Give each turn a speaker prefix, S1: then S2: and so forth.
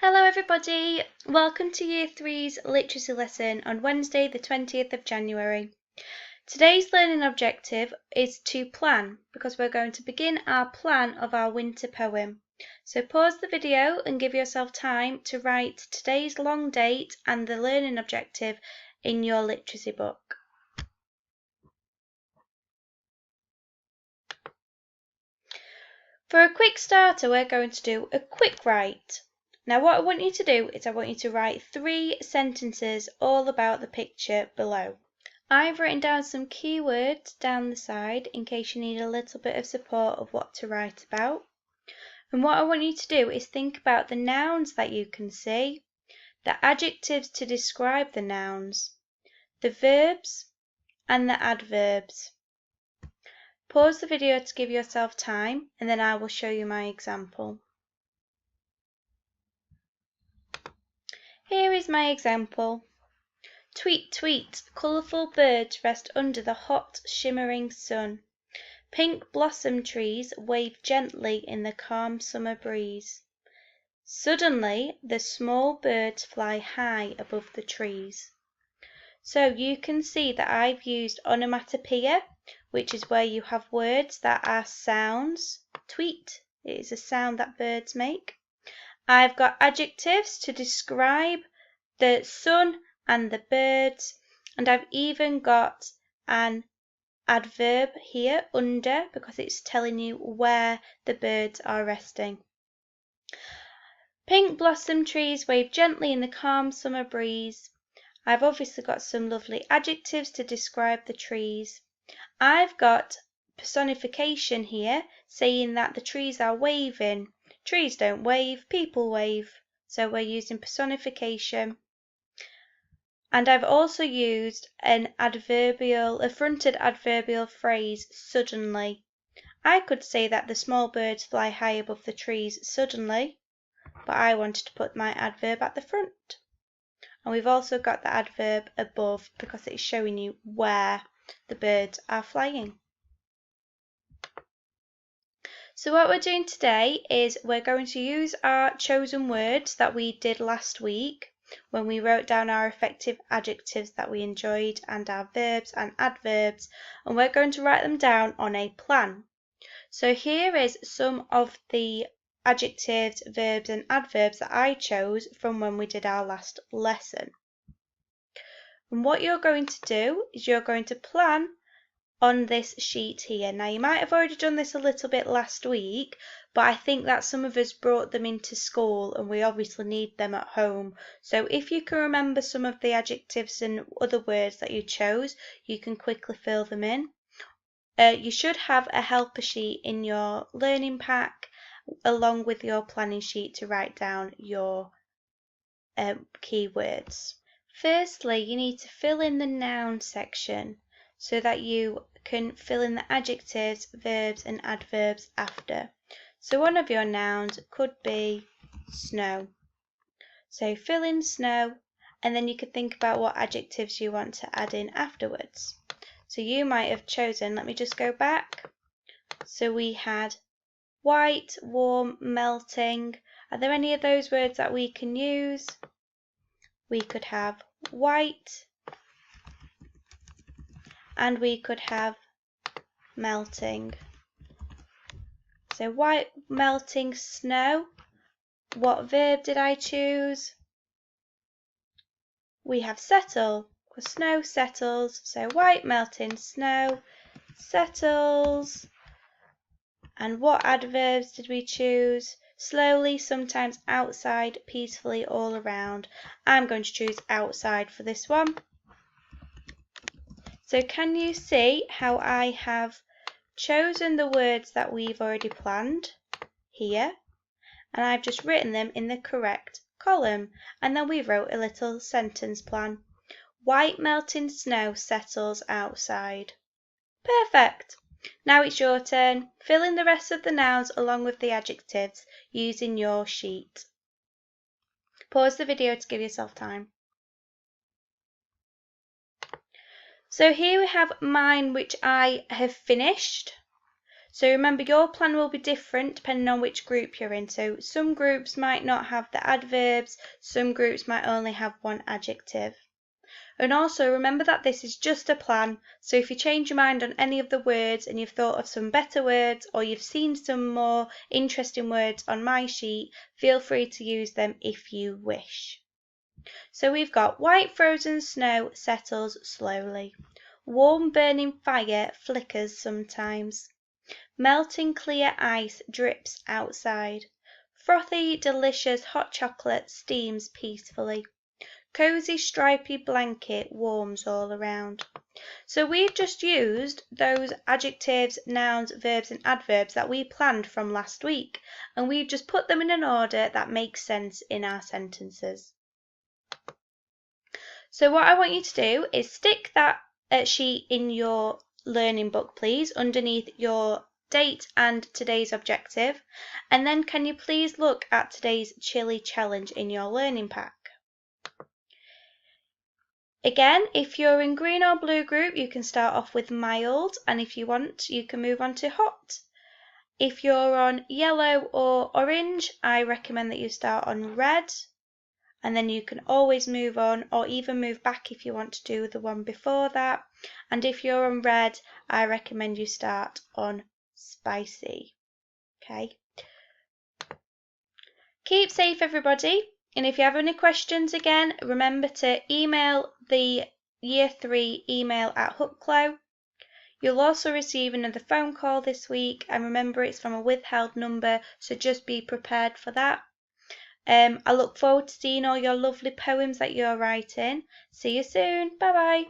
S1: Hello everybody, welcome to Year 3's literacy lesson on Wednesday the 20th of January. Today's learning objective is to plan because we're going to begin our plan of our winter poem. So pause the video and give yourself time to write today's long date and the learning objective in your literacy book. For a quick starter, we're going to do a quick write. Now what I want you to do is I want you to write 3 sentences all about the picture below. I've written down some keywords down the side in case you need a little bit of support of what to write about. And what I want you to do is think about the nouns that you can see, the adjectives to describe the nouns, the verbs and the adverbs. Pause the video to give yourself time and then I will show you my example. Here is my example. Tweet, tweet, colourful birds rest under the hot, shimmering sun. Pink blossom trees wave gently in the calm summer breeze. Suddenly, the small birds fly high above the trees. So you can see that I've used onomatopoeia, which is where you have words that are sounds. Tweet, it is a sound that birds make. I've got adjectives to describe the sun and the birds, and I've even got an adverb here under because it's telling you where the birds are resting. Pink blossom trees wave gently in the calm summer breeze. I've obviously got some lovely adjectives to describe the trees. I've got personification here saying that the trees are waving. Trees don't wave, people wave. So we're using personification. And I've also used a fronted adverbial phrase, suddenly. I could say that the small birds fly high above the trees suddenly, but I wanted to put my adverb at the front. And we've also got the adverb above because it's showing you where the birds are flying. So what we're doing today is we're going to use our chosen words that we did last week when we wrote down our effective adjectives that we enjoyed and our verbs and adverbs, and we're going to write them down on a plan. So here is some of the adjectives, verbs and adverbs that I chose from when we did our last lesson. And what you're going to do is you're going to plan on this sheet here. Now you might have already done this a little bit last week, but I think that some of us brought them into school and we obviously need them at home. So if you can remember some of the adjectives and other words that you chose, you can quickly fill them in. You should have a helper sheet in your learning pack along with your planning sheet to write down your keywords. Firstly, you need to fill in the noun section so that you can fill in the adjectives, verbs and adverbs after. So one of your nouns could be snow. So fill in snow and then you can think about what adjectives you want to add in afterwards. So you might have chosen, let me just go back. So we had white, warm, melting. Are there any of those words that we can use? We could have white and we could have melting. So white, melting, snow. What verb did I choose? We have settle, because snow settles. So white, melting, snow, settles. And what adverbs did we choose? Slowly, sometimes outside, peacefully, all around. I'm going to choose outside for this one. So can you see how I have chosen the words that we've already planned here, and I've just written them in the correct column, and then we wrote a little sentence plan. White melting snow settles outside. Perfect! Now it's your turn. Fill in the rest of the nouns along with the adjectives using your sheet. Pause the video to give yourself time. So here we have mine which I have finished. So remember, your plan will be different depending on which group you're in. So some groups might not have the adverbs, some groups might only have one adjective. And also remember that this is just a plan, so if you change your mind on any of the words and you've thought of some better words or you've seen some more interesting words on my sheet, feel free to use them if you wish. So we've got white frozen snow settles slowly. Warm burning fire flickers sometimes. Melting clear ice drips outside. Frothy, delicious hot chocolate steams peacefully. Cozy stripy blanket warms all around. So we've just used those adjectives, nouns, verbs and adverbs that we planned from last week, and we've just put them in an order that makes sense in our sentences. So what I want you to do is stick that sheet in your learning book, please, underneath your date and today's objective, and then can you please look at today's chili challenge in your learning pack. Again, if you're in green or blue group, you can start off with mild, and if you want, you can move on to hot. If you're on yellow or orange, I recommend that you start on red, and then you can always move on or even move back if you want to do the one before that. And if you're on red, I recommend you start on spicy. Okay. Keep safe, everybody. And if you have any questions again, remember to email the Year 3 email at Hooklow. You'll also receive another phone call this week, and remember it's from a withheld number, so just be prepared for that. I look forward to seeing all your lovely poems that you're writing. See you soon. Bye bye.